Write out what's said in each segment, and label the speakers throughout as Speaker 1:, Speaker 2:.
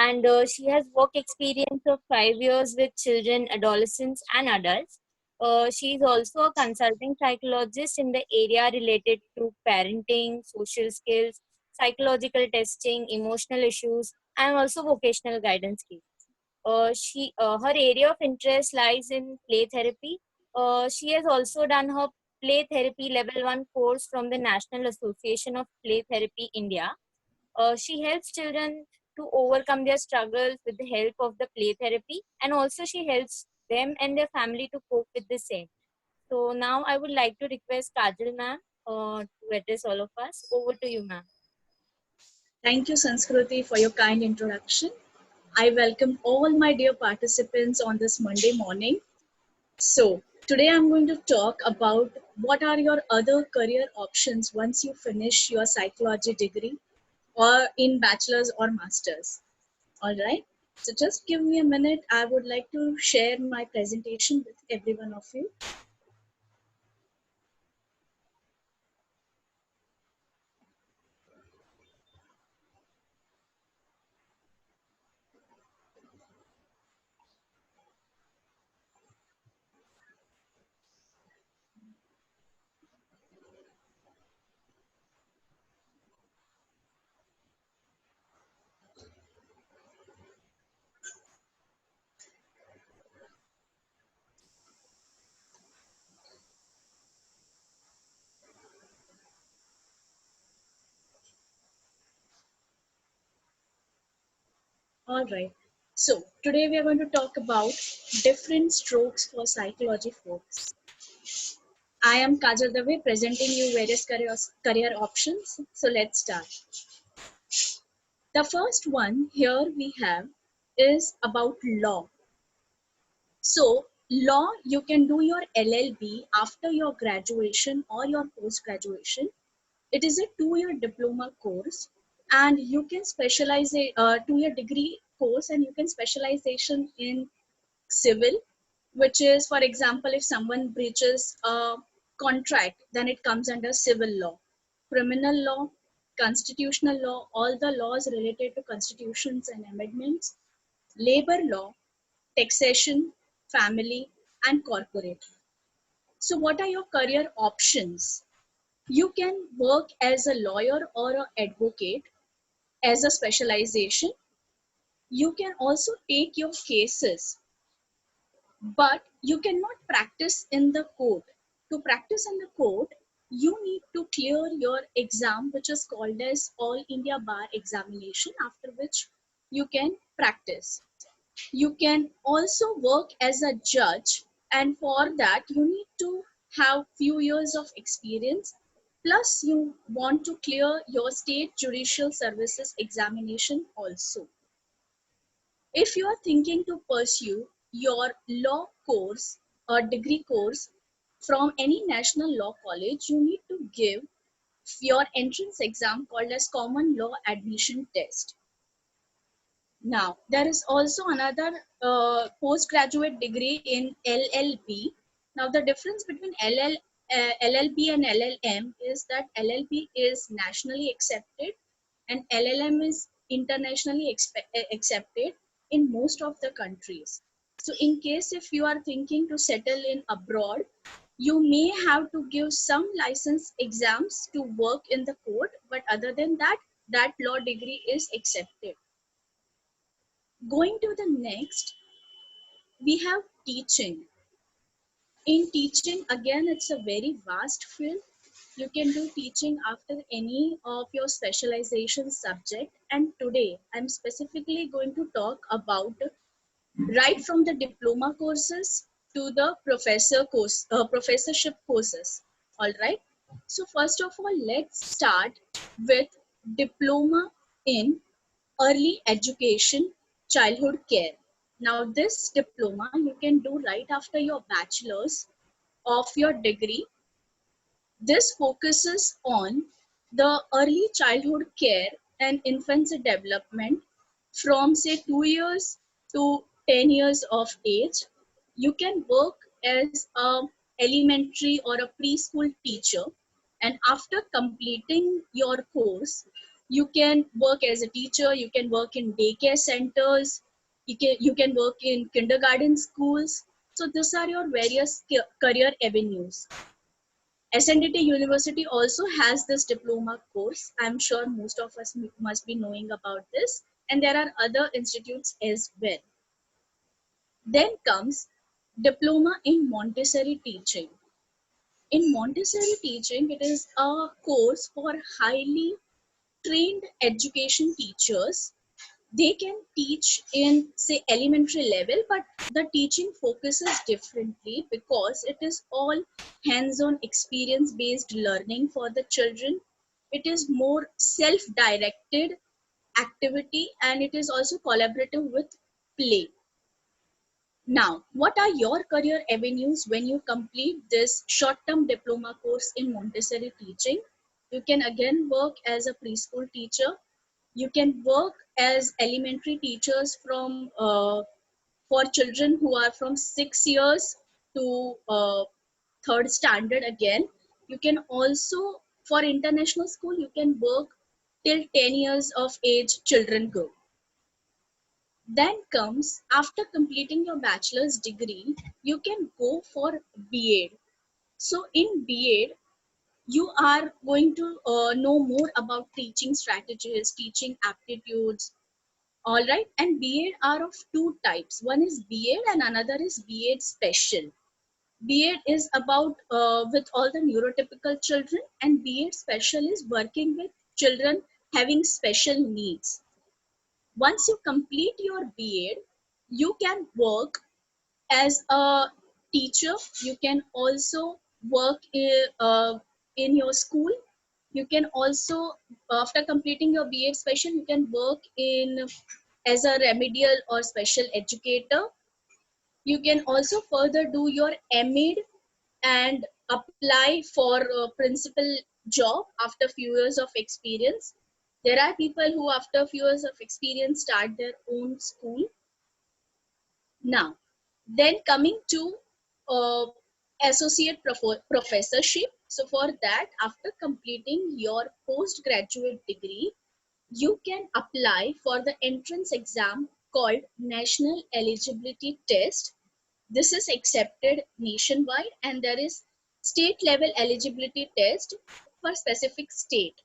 Speaker 1: and she has work experience of 5 years with children, adolescents, and adults. She is also a consulting psychologist in the area related to parenting, social skills, psychological testing, emotional issues, and also vocational guidance skills. Her area of interest lies in play therapy. She has also done her play therapy level 1 course from the National Association of Play Therapy India. She helps children to overcome their struggles with the help of the play therapy, and also she helps them and their family to cope with the same. So now I would like to request Kajal ma'am to address all of us. Over to you, ma'am.
Speaker 2: Thank you, Sanskruti, for your kind introduction. I welcome all my dear participants on this Monday morning. So, today I'm going to talk about what are your other career options once you finish your psychology degree or in bachelor's or master's. All right. So, just give me a minute. I would like to share my presentation with every one of you. All right. So, today we are going to talk about different strokes for psychology folks. I am Kajal Dave presenting you various career options. So let's start. The first one here we have is about law. So law, you can do your LLB after your graduation or your post-graduation. It is a 2-year diploma course and you can specialize a 2-year degree course and you can specialization in civil, which is, for example, if someone breaches a contract, then it comes under civil law, criminal law, constitutional law, all the laws related to constitutions and amendments, labor law, taxation, family, and corporate. So, what are your career options? You can work as a lawyer or an advocate as a specialization. You can also take your cases, but you cannot practice in the court. To practice in the court, you need to clear your exam, which is called as All India Bar Examination, after which you can practice. You can also work as a judge, and for that you need to have few years of experience, plus you want to clear your state judicial services examination also. If you are thinking to pursue your law course or degree course from any national law college, you need to give your entrance exam called as Common Law Admission Test. Now, there is also another postgraduate degree in LLB. Now, the difference between LLB and LLM is that LLB is nationally accepted and LLM is internationally accepted in most of the countries. So, in case if you are thinking to settle in abroad, you may have to give some license exams to work in the court, but other than that, that law degree is accepted. Going to the next, we have teaching. In teaching, again, it's a very vast field. You can do teaching after any of your specialization subject. And today, I'm specifically going to talk about right from the diploma courses to the professorship courses. All right. So first of all, let's start with diploma in early education, childhood care. Now, this diploma you can do right after your bachelor's of your degree. This focuses on the early childhood care and infancy development from say 2 years to 10 years of age. You can work as a elementary or a preschool teacher, and after completing your course You can work as a teacher, you can work in daycare centers, you can work in kindergarten schools. So these are your various career avenues. SNDT University also has this diploma course. I'm sure most of us must be knowing about this. And there are other institutes as well. Then comes diploma in Montessori teaching. In Montessori teaching, it is a course for highly trained education teachers. They can teach in, say, elementary level, but the teaching focuses differently because it is all hands-on experience based learning for the children. It is more self-directed activity, and it is also collaborative with play. Now, what are your career avenues when you complete this short-term diploma course in Montessori teaching? You can again work as a preschool teacher. You can work as elementary teachers for children who are from 6 years to third standard again. You can also, for international school, you can work till 10 years of age children group. Then comes, after completing your bachelor's degree, you can go for B.Ed. So in B.Ed, you are going to know more about teaching strategies, teaching aptitudes, all right. And B.Ed are of two types. One is B.Ed and another is B.Ed special. B.Ed is about with all the neurotypical children, and B.Ed special is working with children having special needs. Once you complete your B.Ed, you can work as a teacher. You can also work in your school. You can also, after completing your B.Ed special, you can work in as a remedial or special educator. You can also further do your M.Ed and apply for a principal job after few years of experience. There are people who after few years of experience start their own school. Now, then coming to uh, associate professorship. So for that, after completing your postgraduate degree, you can apply for the entrance exam called National Eligibility Test. This is accepted nationwide, and there is state level eligibility test for specific state.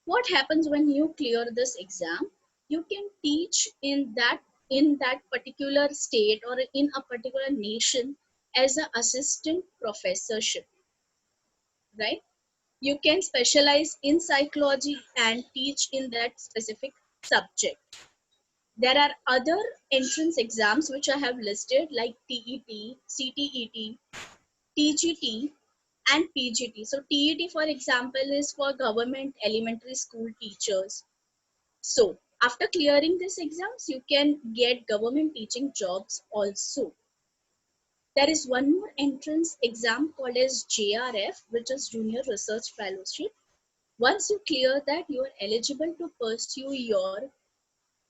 Speaker 2: What happens when you clear this exam? You can teach in that particular state or in a particular nation as an assistant professorship, right? You can specialize in psychology and teach in that specific subject. There are other entrance exams which I have listed like TET, CTET, TGT, and PGT. So TET, for example, is for government elementary school teachers. So after clearing these exams, you can get government teaching jobs also. There is one more entrance exam called as JRF, which is Junior Research Fellowship. Once you clear that, you are eligible to pursue your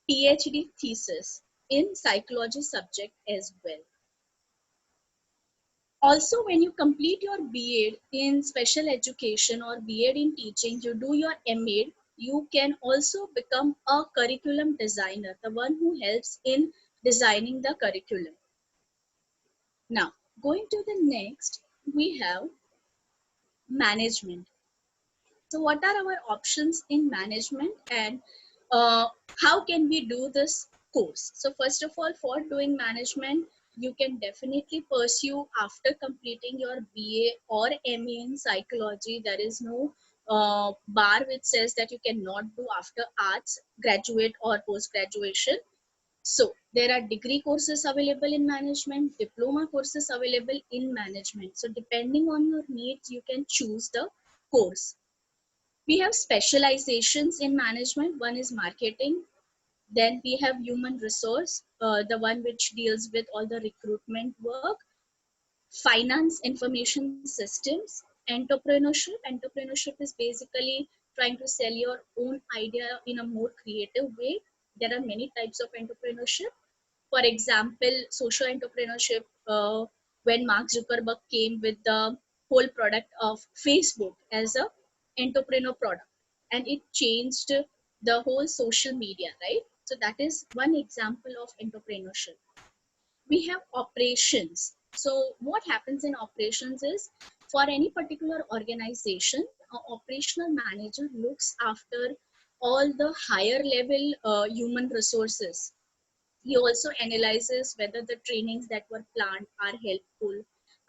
Speaker 2: PhD thesis in psychology subject as well. Also, when you complete your B.Ed in special education or B.Ed in teaching, you do your M.Ed, you can also become a curriculum designer, the one who helps in designing the curriculum. Now, going to the next, we have management. So what are our options in management, and uh, how can we do this course? So first of all, for doing management, you can definitely pursue after completing your BA or MA in psychology. There is no bar which says that you cannot do after arts, graduate or post graduation. So there are degree courses available in management, diploma courses available in management. So depending on your needs, you can choose the course. We have specializations in management. One is marketing. Then we have human resource, the one which deals with all the recruitment work, finance, information systems, entrepreneurship. Entrepreneurship is basically trying to sell your own idea in a more creative way. There are many types of entrepreneurship. For example, social entrepreneurship, when Mark Zuckerberg came with the whole product of Facebook as a entrepreneur product. and it changed the whole social media, right? So that is one example of entrepreneurship. We have operations. So what happens in operations is, for any particular organization, an operational manager looks after all the higher level human resources. He also analyzes whether the trainings that were planned are helpful.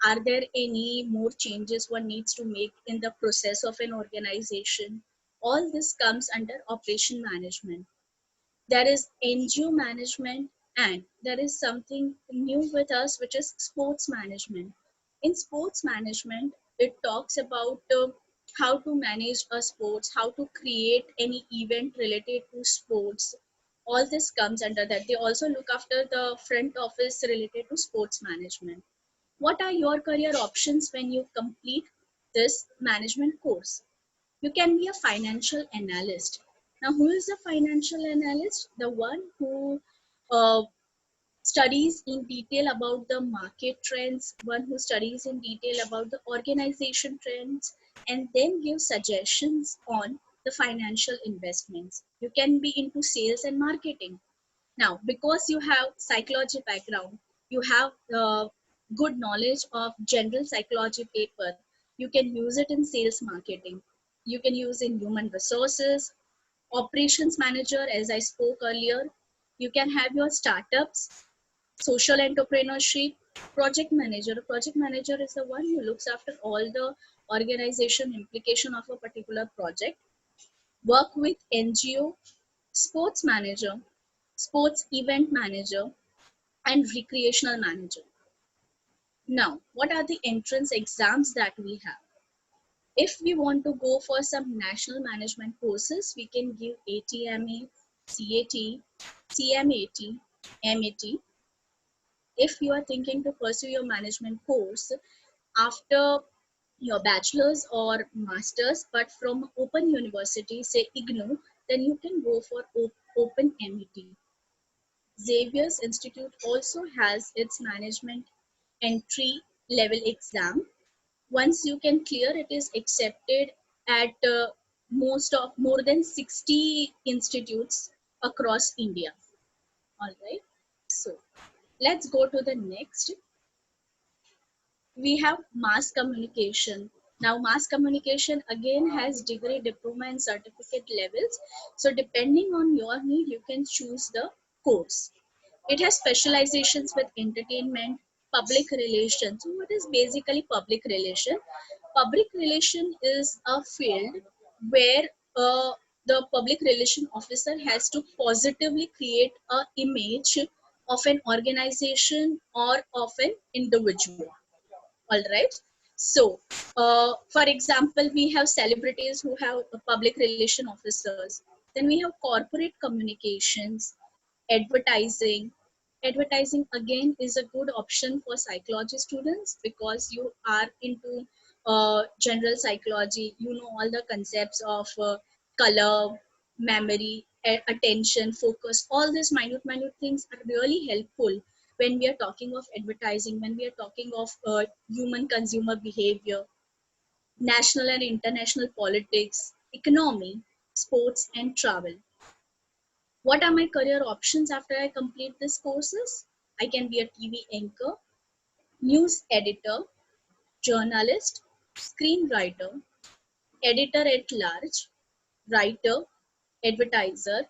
Speaker 2: Are there any more changes one needs to make in the process of an organization? All this comes under operation management. There is NGO management, and there is something new with us, which is sports management. In sports management, it talks about how to manage a sports, how to create any event related to sports. All this comes under that. They also look after the front office related to sports management. What are your career options when you complete this management course? You can be a financial analyst. Now, who is a financial analyst? The one who uh, studies in detail about the market trends, one who studies in detail about the organization trends, and then gives suggestions on the financial investments. You can be into sales and marketing. Now, because you have psychology background, you have good knowledge of general psychology paper, you can use it in sales marketing. You can use in human resources, operations manager, as I spoke earlier. You can have your startups, social entrepreneurship, project manager. A project manager is the one who looks after all the organization implication of a particular project. Work with NGO, sports manager, sports event manager, and recreational manager. Now, what are the entrance exams that we have? If we want to go for some national management courses, we can give ATMA, CAT, CMAT, MAT. If you are thinking to pursue your management course after your bachelor's or master's, but from open university, say IGNOU, then you can go for open MET. Xavier's Institute also has its management entry level exam. Once you can clear, it is accepted at most of more than 60 institutes across India. All right. So let's go to the next. We have mass communication. Now, mass communication again has degree, diploma, and certificate levels. So depending on your need, you can choose the course. It has specializations with entertainment, public relations. So what is basically public relation? Public relation is a field where the public relation officer has to positively create a image of an organization or of an individual. All right. So, for example, we have celebrities who have public relation officers. Then we have corporate communications, advertising. Advertising again is a good option for psychology students because you are into general psychology. You know all the concepts of color, memory, attention, focus. All these minute things are really helpful when we are talking of advertising, when we are talking of human consumer behavior, national and international politics, economy, sports, and travel. What are my career options after I complete these courses? I can be a TV anchor, news editor, journalist, screenwriter, editor at large, writer, advertiser,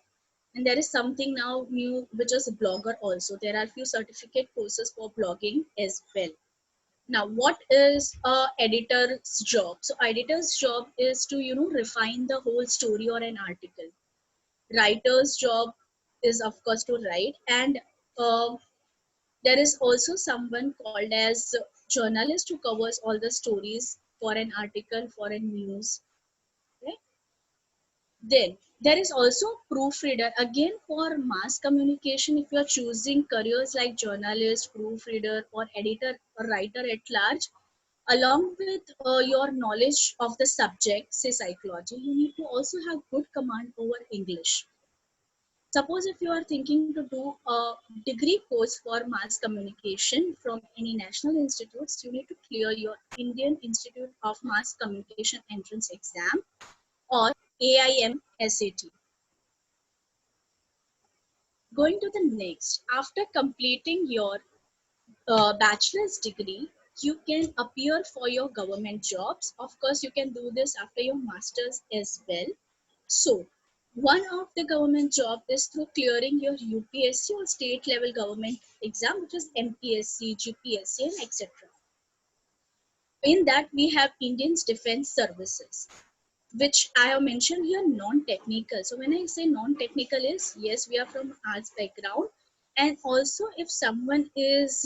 Speaker 2: and there is something now new which is blogger also. There are few certificate courses for blogging as well. Now, what is a editor's job? So editor's job is to refine the whole story or an article. Writer's job is of course to write, and uh, there is also someone called as journalist who covers all the stories for an article, for a news. Right? Then there is also proofreader. Again, for mass communication, if you are choosing careers like journalist, proofreader, or editor or writer at large, along with your knowledge of the subject, say psychology, you need to also have good command over English. Suppose if you are thinking to do a degree course for mass communication from any national institutes, you need to clear your Indian Institute of Mass Communication entrance exam or AIM SAT. Going to the next, after completing your bachelor's degree, you can appear for your government jobs. Of course, you can do this after your master's as well. So, one of the government job is through clearing your UPSC or state level government exam, which is MPSC, GPSC, and etc. In that, we have Indian's Defense Services, which I have mentioned here non-technical. So when I say non-technical is, yes, we are from arts background. And also if someone is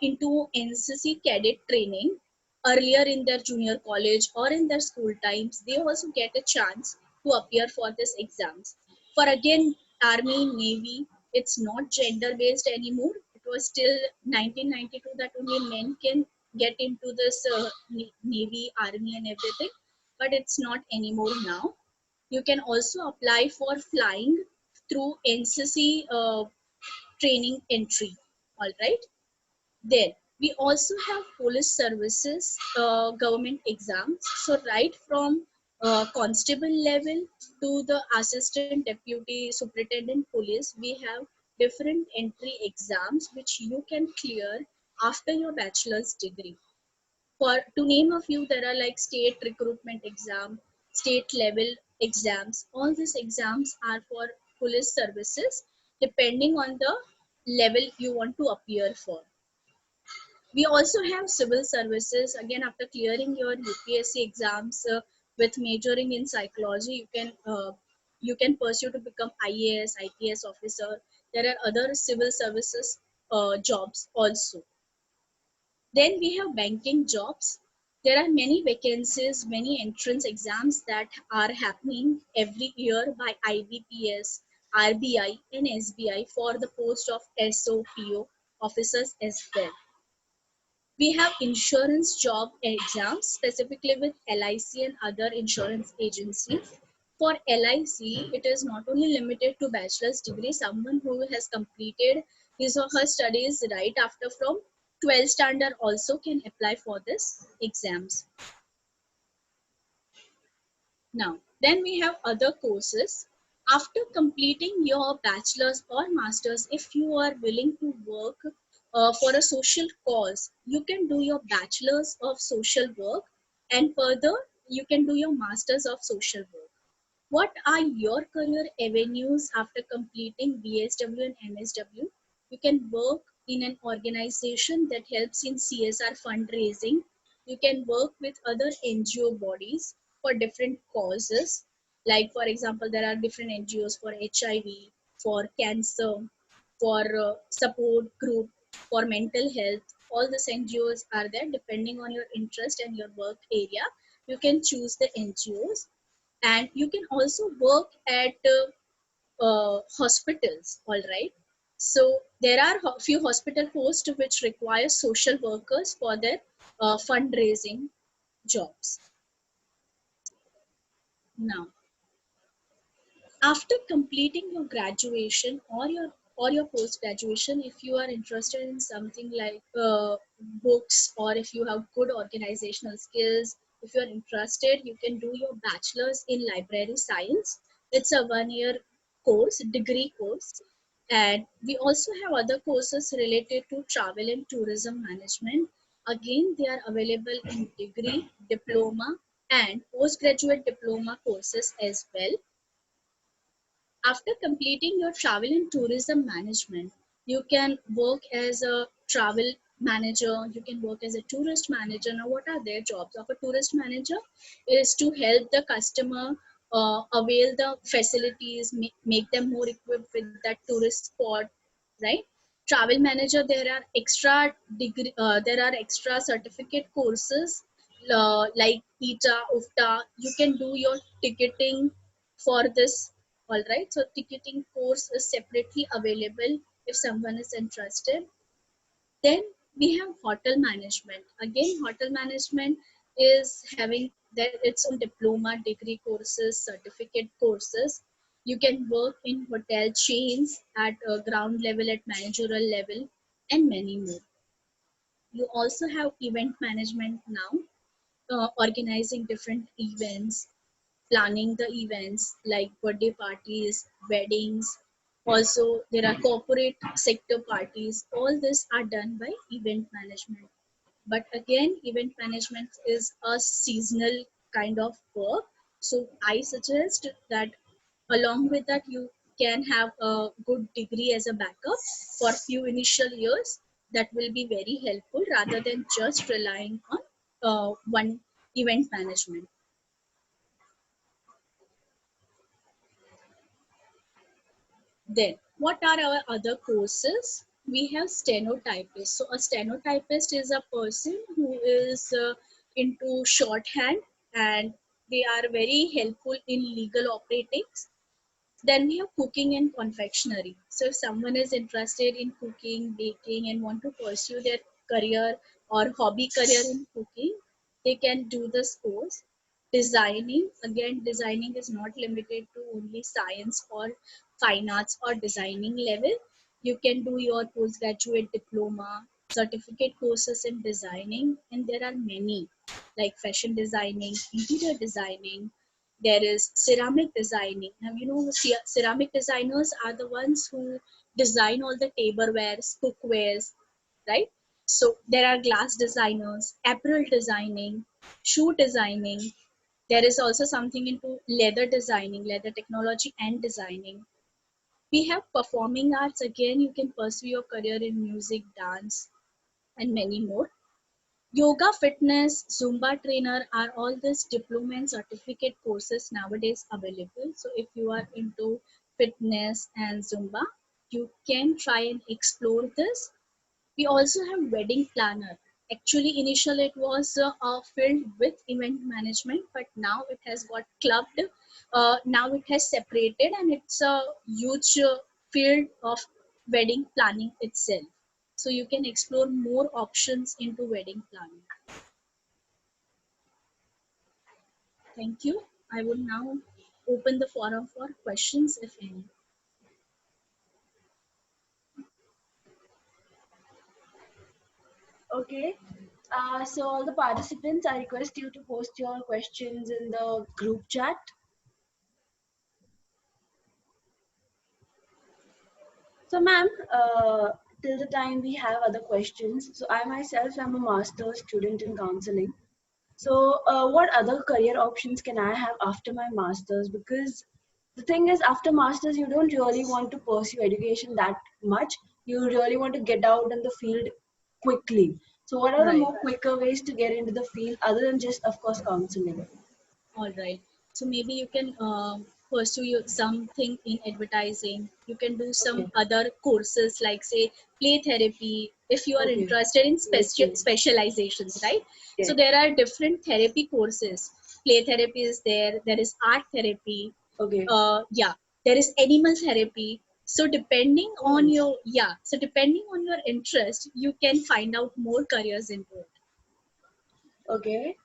Speaker 2: into NCC cadet training earlier in their junior college or in their school times, they also get a chance to appear for these exams. For again, Army, Navy, it's not gender based anymore. It was still 1992 that only men can get into this Navy, Army and everything, but it's not anymore now. You can also apply for flying through NCC training entry. All right. Then we also have police services government exams. So right from constable level to the assistant deputy superintendent police, we have different entry exams which you can clear after your bachelor's degree. For to name a few, there are like state recruitment exam, state level exams. All these exams are for police services depending on the level you want to appear for. We also have civil services. Again, after clearing your UPSC exams with majoring in psychology, you can pursue to become IAS, IPS officer. There are other civil services jobs also. Then we have banking jobs. There are many vacancies, many entrance exams that are happening every year by IBPS, RBI, and SBI for the post of SOPO officers as well. We have insurance job exams specifically with LIC and other insurance agencies. For LIC, it is not only limited to bachelor's degree. Someone who has completed his or her studies right after from 12th standard also can apply for this exams. Now, then we have other courses. After completing your bachelor's or master's, if you are willing to work for a social cause, you can do your bachelor's of social work, and further, you can do your master's of social work. What are your career avenues after completing BSW and MSW? You can work in an organization that helps in CSR fundraising. You can work with other NGO bodies for different causes. Like, for example, there are different NGOs for HIV, for cancer, for support group, for mental health. All these NGOs are there depending on your interest and your work area. You can choose the NGOs, and you can also work at hospitals. All right, so there are a few hospital posts which require social workers for their fundraising jobs. Now, after completing your graduation or your post graduation, if you are interested in something like books, or if you have good organizational skills, if you are interested, you can do your bachelor's in library science. It's a 1 year course, degree course. And we also have other courses related to travel and tourism management. Again, they are available in degree, diploma, and postgraduate diploma courses as well. After completing your travel and tourism management, you can work as a travel manager, you can work as a tourist manager. Now, what are their jobs of a tourist manager? Is to help the customer avail the facilities, make them more equipped with that tourist spot, right? Travel manager, there are extra certificate courses like ETA, UFTA. You can do your ticketing for this. All right, so ticketing course is separately available if someone is interested. Then we have hotel management. Again, hotel management is having its own diploma, degree courses, certificate courses. You can work in hotel chains at ground level, at managerial level, and many more. You also have event management now, organizing different events, planning the events like birthday parties, weddings. Also, there are corporate sector parties. All this are done by event management. But again, event management is a seasonal kind of work. So I suggest that along with that, you can have a good degree as a backup for few initial years. That will be very helpful rather than just relying on one event management. Then, what are our other courses? We have stenotypist. So, a stenotypist is a person who is into shorthand, and they are very helpful in legal operatings. Then we have cooking and confectionery. So if someone is interested in cooking, baking, and want to pursue their career or hobby career in cooking, they can do this course. Designing, again, designing is not limited to only science or fine arts or designing level. You can do your postgraduate diploma, certificate courses in designing, and there are many like fashion designing, interior designing, there is ceramic designing. Now, you know, ceramic designers are the ones who design all the tableware, cookwares, right? So there are glass designers, apparel designing, shoe designing. There is also something into leather designing, leather technology and designing. We have performing arts. Again, you can pursue your career in music, dance, and many more. Yoga, fitness, Zumba trainer are all these diploma and certificate courses nowadays available. So if you are into fitness and Zumba, you can try and explore this. We also have wedding planner. Actually, initially it was filled with event management, but now it has got clubbed. Now it has separated, and it's a huge field of wedding planning itself. So you can explore more options into wedding planning. Thank you. I will now open the forum for questions, if any.
Speaker 3: Okay. So all the participants, I request you to post your questions in the group chat. So, ma'am, till the time we have other questions. So, I myself am a master's student in counseling. So, what other career options can I have after my master's? Because the thing is, after master's, you don't really want to pursue education that much. You really want to get out in the field quickly. So, what are the
Speaker 2: Right.
Speaker 3: more quicker ways to get into the field other than just, of course, counseling?
Speaker 2: All right. So maybe you can pursue something in advertising. You can do some
Speaker 3: Okay.
Speaker 2: other courses like say play therapy if you are
Speaker 3: Okay.
Speaker 2: interested in
Speaker 3: Yes. Yes.
Speaker 2: specializations, right? So
Speaker 3: Yes.
Speaker 2: there are different therapy courses. Play therapy is there. There is art therapy.
Speaker 3: Okay.
Speaker 2: Yeah, there is animal therapy. So depending on
Speaker 3: Oh.
Speaker 2: your so depending on your interest, you can find out more careers into it.
Speaker 3: Okay.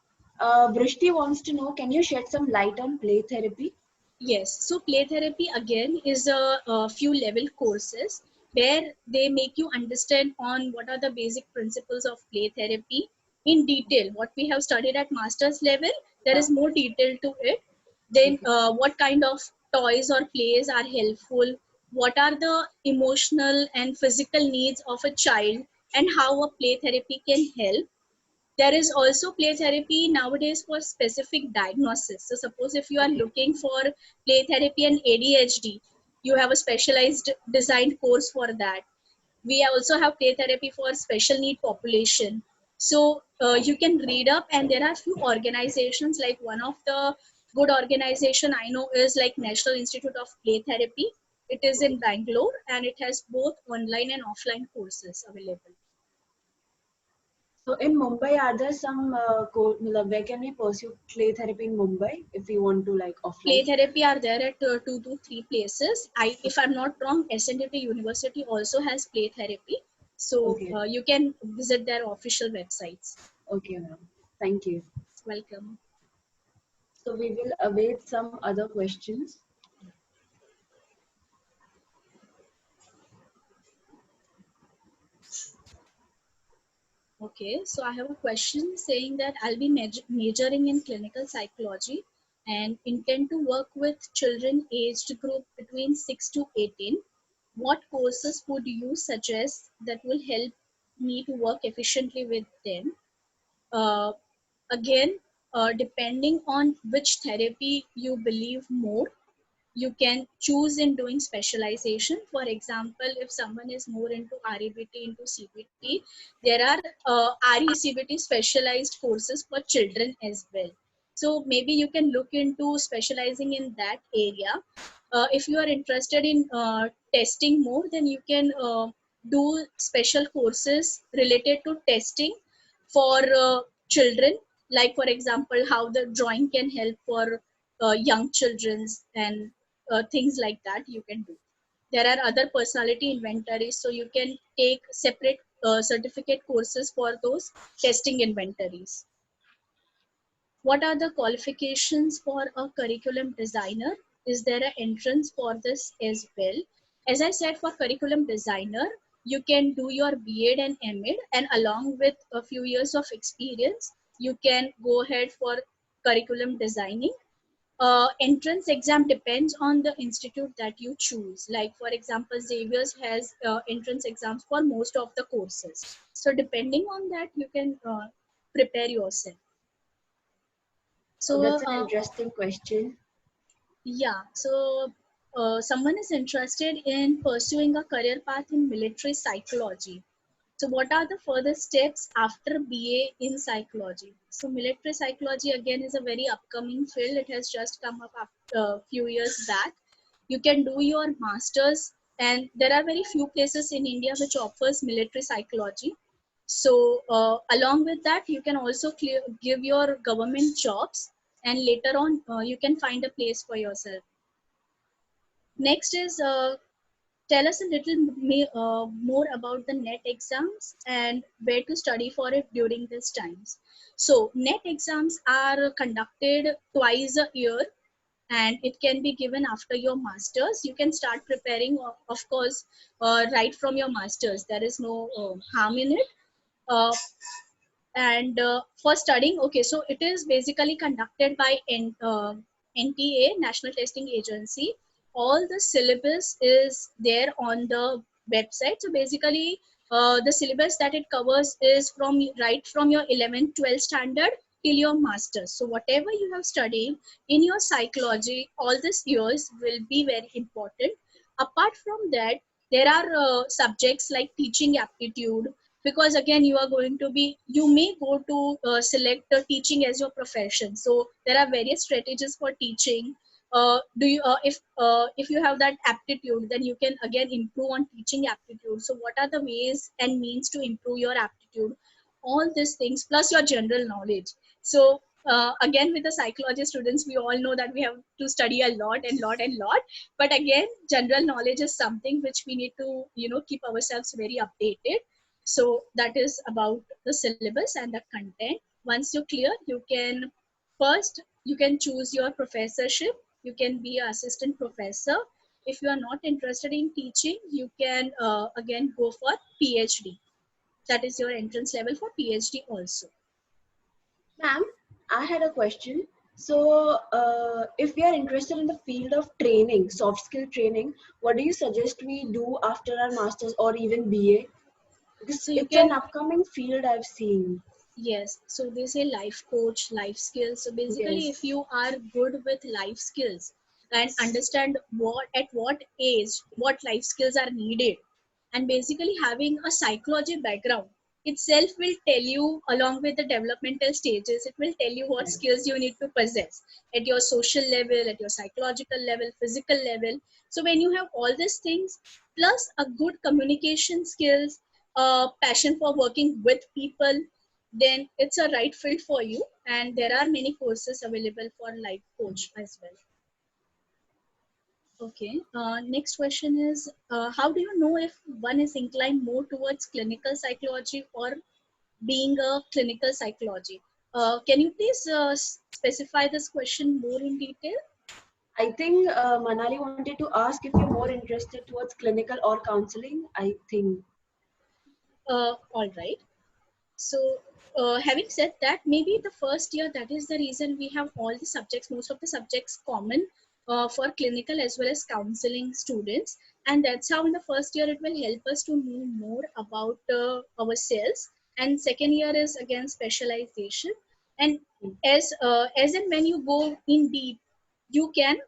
Speaker 3: Brishti wants to know, can you shed some light on play therapy?
Speaker 2: Yes, so play therapy again is a few level courses where they make you understand on what are the basic principles of play therapy in detail. What we have studied at master's level, there
Speaker 3: Yeah.
Speaker 2: is more detail to it. Then
Speaker 3: Okay.
Speaker 2: what kind of toys or plays are helpful? What are the emotional and physical needs of a child and how a play therapy can help? There is also play therapy nowadays for specific diagnosis. So suppose if you are
Speaker 3: Okay.
Speaker 2: looking for play therapy and ADHD, you have a specialized designed course for that. We also have play therapy for special need population. So you can read up, and there are few organizations, like one of the good organization I know is like National Institute of Play Therapy. It is in Bangalore, and it has both online and offline courses available.
Speaker 3: So in Mumbai, are there some where can we pursue play therapy in Mumbai if we want to like
Speaker 2: Play
Speaker 3: offline?
Speaker 2: therapy are there at 2 to 3 places. If I'm not wrong, SNDT University also has play therapy. So
Speaker 3: Okay.
Speaker 2: you can visit their official websites.
Speaker 3: Okay, ma'am. Thank you.
Speaker 2: Welcome.
Speaker 3: So we will await some other questions.
Speaker 2: Okay, so I have a question saying that I'll be majoring in clinical psychology and intend to work with children aged group between 6 to 18, what courses would you suggest that will help me to work efficiently with them? Uh, Again, depending on which therapy you believe more, you can choose in doing specialization. For example, if someone is more into REBT, into CBT, there are RECBT specialized courses for children as well. So maybe you can look into specializing in that area. If you are interested in testing more, then you can do special courses related to testing for children, like for example how the drawing can help for young children's, and things like that you can do. There are other personality inventories, so you can take separate certificate courses for those testing inventories. What are the qualifications for a curriculum designer? Is there an entrance for this as well? As I said, for curriculum designer, you can do your B.Ed and M.Ed, and along with a few years of experience, you can go ahead for curriculum designing. Entrance exam depends on the institute that you choose. Like for example, Xavier's has entrance exams for most of the courses. So depending on that, you can prepare yourself.
Speaker 3: Oh,
Speaker 2: So
Speaker 3: that's an interesting question.
Speaker 2: yeah, so someone is interested in pursuing a career path in military psychology. So what are the further steps after BA in psychology? So military psychology again is a very upcoming field. It has just come up after a few years back. You can do your masters, and there are very few places in India which offers military psychology. So along with that, you can also give your government jobs, and later on you can find a place for yourself. Next is tell us a little more about the NET exams and where to study for it during these times. So NET exams are conducted twice a year, and it can be given after your masters. You can start preparing, of course, right from your masters. There is no harm in it. Uh, and for studying, okay, so it is basically conducted by NTA, National Testing Agency. All the syllabus is there on the website. So basically the syllabus that it covers is from right from your 11th 12th standard till your masters. So whatever you have studied in your psychology all these years will be very important. Apart from that, there are subjects like teaching aptitude, because again you are going to be, you may go to select teaching as your profession. So there are various strategies for teaching. Do you if you have that aptitude, then you can again improve on teaching aptitude. So what are the ways and means to improve your aptitude? All these things plus your general knowledge. So again, with the psychology students, we all know that we have to study a lot and lot and lot. But again, general knowledge is something which we need to, keep ourselves very updated. So that is about the syllabus and the content. Once you clear, you can first, you can choose your professorship. You can be an assistant professor. If you are not interested in teaching, you can again go for PhD. That is your entrance level for PhD also.
Speaker 3: Ma'am, I had a question. So, if we are interested in the field of training, soft skill training, what do you suggest we do after our masters or even BA? Because
Speaker 2: So you
Speaker 3: it's an
Speaker 2: can,
Speaker 3: upcoming field I've seen.
Speaker 2: yes, so they say life coach, life skills. So basically, if
Speaker 3: Yes.
Speaker 2: you are good with life skills and understand what age what life skills are needed, and basically having a psychology background itself will tell you, along with the developmental stages, it will tell you what
Speaker 3: Right.
Speaker 2: skills you need to possess at your social level, at your psychological level, physical level. So when you have all these things plus a good communication skills, passion for working with people, then it's a right field for you. And there are many courses available for life coach as well. Okay. Next question is, how do you know if one is inclined more towards clinical psychology or being a clinical psychology? Can you please specify this question more in detail?
Speaker 3: I think Manali wanted to ask if you're more interested towards clinical or counseling. I think.
Speaker 2: All right. So, having said that, maybe the first year, that is the reason we have all the subjects, most of the subjects common for clinical as well as counseling students. And that's how in the first year it will help us to know more about ourselves. And second year is again specialization. And as and when you go in deep, you can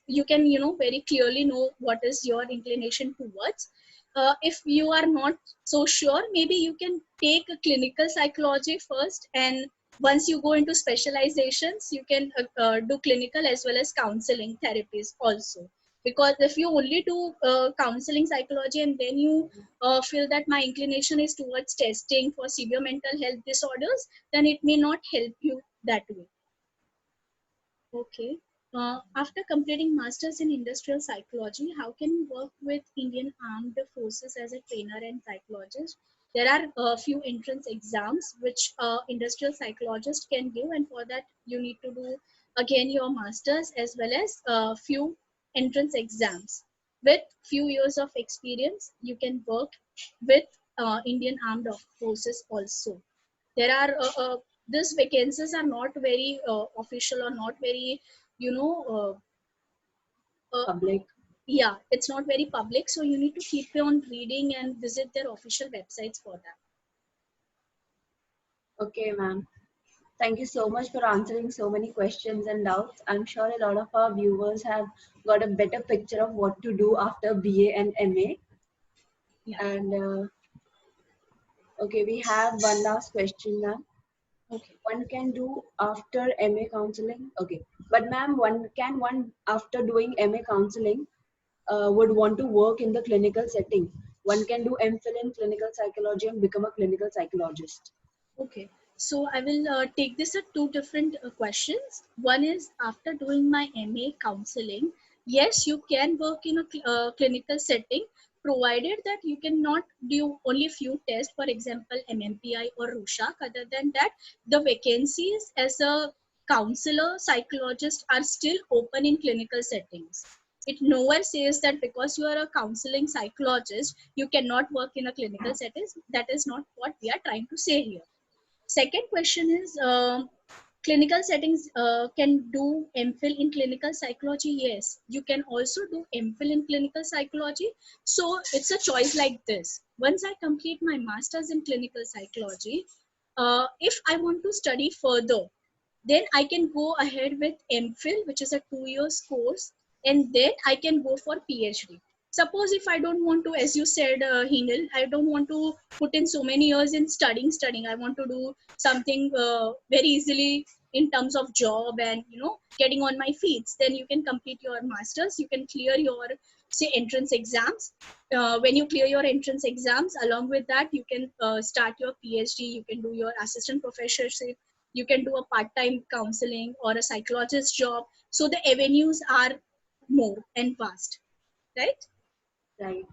Speaker 2: you can very clearly know what is your inclination towards. If you are not so sure, maybe you can take a clinical psychology first, and once you go into specializations, you can do clinical as well as counseling therapies also. Because if you only do counseling psychology and then you feel that my inclination is towards testing for severe mental health disorders, then it may not help you that way. Okay. After completing masters in industrial psychology, how can you work with Indian Armed Forces as a trainer and psychologist? There are a few entrance exams which industrial psychologist can give, and for that you need to do again your masters as well as a few entrance exams. With few years of experience, you can work with Indian Armed Forces also. There are these vacancies are not very official or not very you know uh,
Speaker 3: Public.
Speaker 2: yeah, it's not very public, so you need to keep on reading and visit their official websites for that.
Speaker 3: Okay, ma'am. Thank you so much for answering so many questions and doubts. I'm sure a lot of our viewers have got a better picture of what to do after BA and MA.
Speaker 2: Yeah.
Speaker 3: And okay, we have one last question, ma'am.
Speaker 2: Okay.
Speaker 3: One can do after MA counseling. Okay, but ma'am, one after doing MA counseling would want to work in the clinical setting. One can do MPhil in clinical psychology and become a clinical psychologist.
Speaker 2: Okay, so I will take this at two different questions. One is after doing my MA counseling, yes, you can work in a clinical setting, provided that you cannot do only few tests, for example, MMPI or Rorschach. Other than that, the vacancies as a counselor, psychologist are still open in clinical settings. It nowhere says that because you are a counseling psychologist, you cannot work in a clinical setting. That is not what we are trying to say here. Second question is clinical settings can do MPhil in clinical psychology. Yes, you can also do MPhil in clinical psychology. So it's a choice like this. Once I complete my master's in clinical psychology, if I want to study further, then I can go ahead with MPhil, which is a 2 years course, and then I can go for PhD. Suppose if I don't want to, as you said, Hinal, I don't want to put in so many years in studying. I want to do something very easily in terms of job and getting on my feet. Then you can complete your masters. You can clear your say entrance exams. When you clear your entrance exams, along with that, you can start your PhD. You can do your assistant professorship, you can do a part-time counseling or a psychologist job, so the avenues are more and vast, right?
Speaker 3: Right.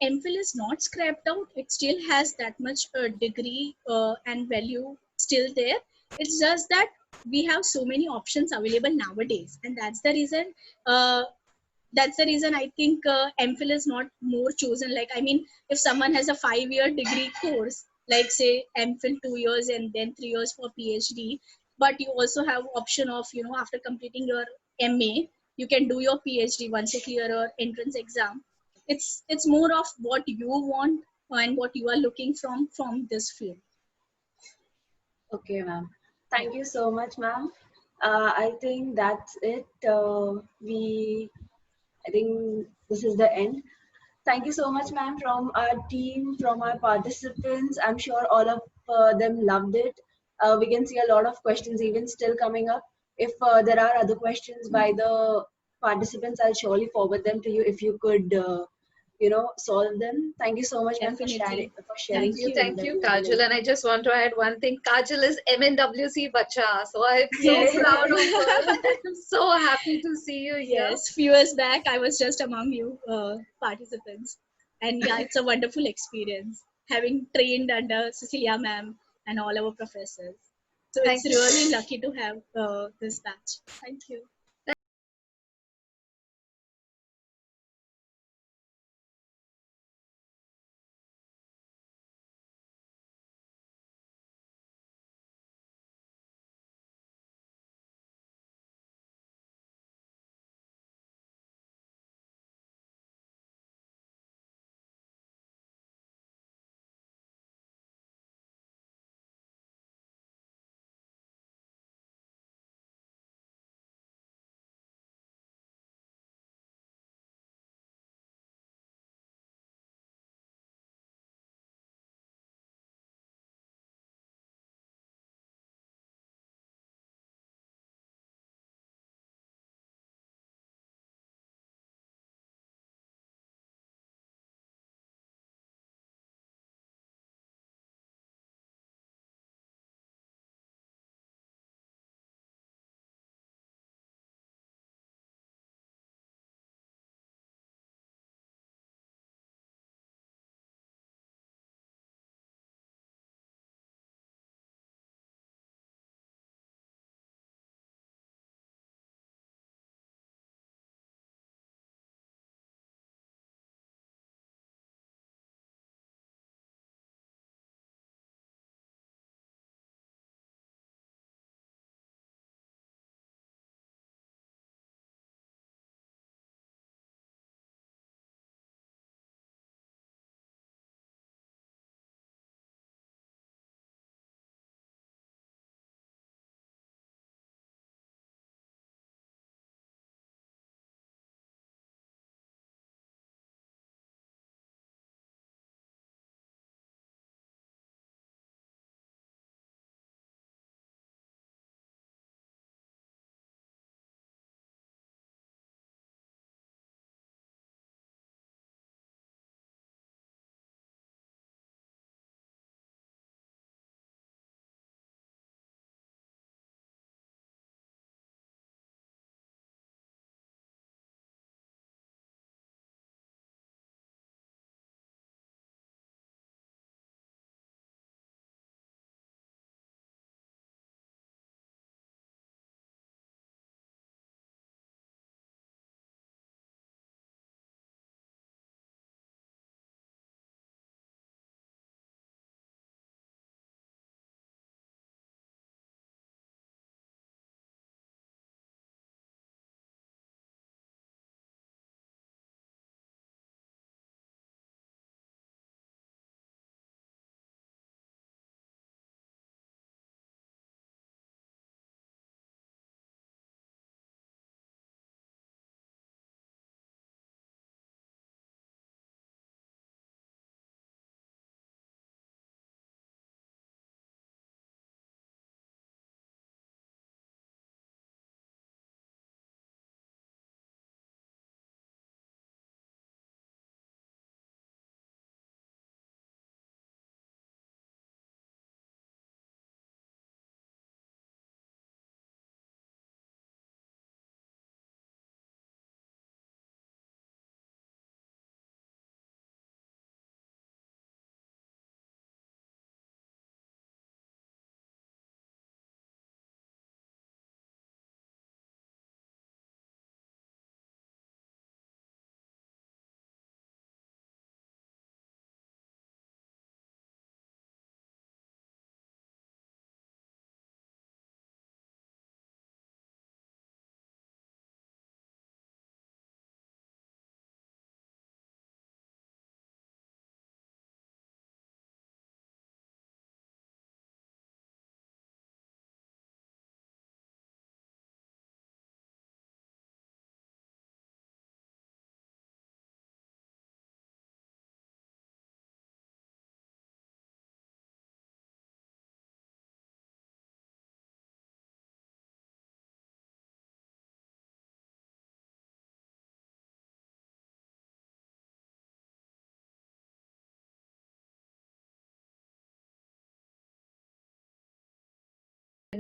Speaker 2: MPhil is not scrapped out, it still has that much degree and value still there. It's just that we have so many options available nowadays, and uh, that's the reason I think MPhil is not more chosen. Like, I mean, if someone has a 5 year degree course, like say MPhil 2 years and then 3 years for PhD, but you also have option of after completing your MA, you can do your PhD once you clear your entrance exam. It's more of what you want and what you are looking from this field.
Speaker 3: Okay, ma'am.
Speaker 2: Yeah.
Speaker 3: Thank you so much, ma'am. I think that's it. I think this is the end. Thank you so much, ma'am, from our team, from our participants. I'm sure all of them loved it. We can see a lot of questions even still coming up. If there are other questions by the participants, I'll surely forward them to you if you could, solve them. Thank you so much, ma'am, for
Speaker 2: Definitely.
Speaker 3: sharing
Speaker 2: Thank you.
Speaker 3: so
Speaker 4: Thank you,
Speaker 3: valuable.
Speaker 4: Kajal. And I just want to add one thing. Kajal is MNWC Bacha. So I'm so
Speaker 3: Yes.
Speaker 4: proud of her. I'm so happy to see you here.
Speaker 2: Yes, few years back, I was just among you participants. And yeah, it's a wonderful experience having trained under Cecilia ma'am and all our professors. So it's
Speaker 4: Thank you so
Speaker 2: really
Speaker 4: much.
Speaker 2: lucky to have this batch. Thank you.
Speaker 4: Thank you.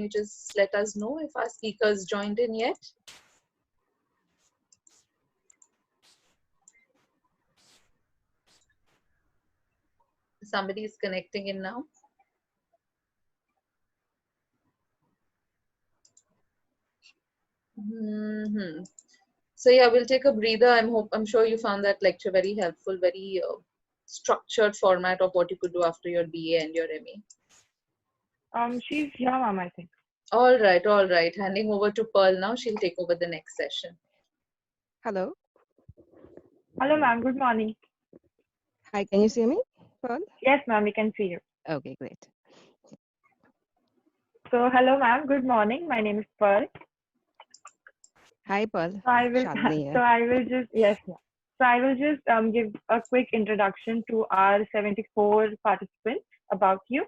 Speaker 4: can you just let us know if our speakers joined in yet? Somebody is connecting in now. So yeah, we'll take a breather. I'm sure you found that lecture very helpful, very structured format of what you could do after your BA and your MA.
Speaker 5: She's here, ma'am, I think.
Speaker 4: All right, all right. Handing over to Pearl now. She'll take over the next session.
Speaker 6: Hello.
Speaker 5: Hello, ma'am. Good morning.
Speaker 6: Hi, can you see me, Pearl?
Speaker 5: Yes, ma'am, we can see you.
Speaker 6: Okay, great.
Speaker 5: So, hello, ma'am. Good morning. My name is Pearl.
Speaker 6: Hi, Pearl.
Speaker 5: So I will.
Speaker 6: Shalini here.
Speaker 5: So I will just yes, ma'am. So I will just give a quick introduction to our 74 participants about you.